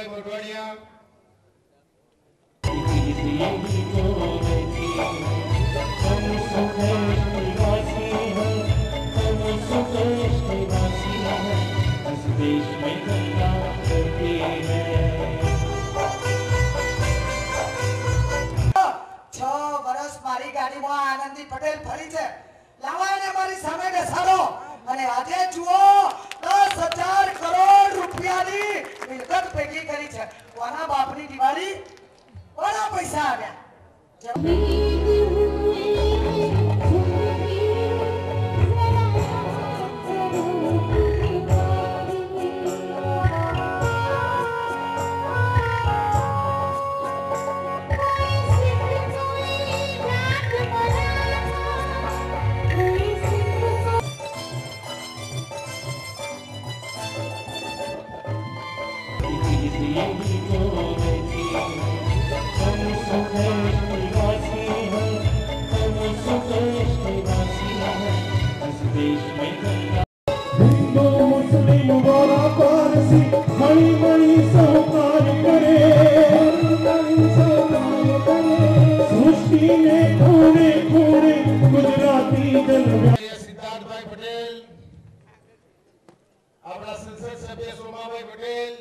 સિદ્ધાર્થભાઈ મોઢવાડિયા, મારી ગાડીમાં આનંદી પટેલ ફરી છે, લાવાને મારી સામે બેસાડો અને આજે જુઓ 10,000 કરોડ રૂપિયાની મિલકત ભેગી કરી છે. કોના બાપની દિવાળી, કોના પૈસા આવ્યા? સિદ્ધાર્થભાઈ પટેલ, આપણા સંસદ સભ્ય સોમાભાઈ પટેલ,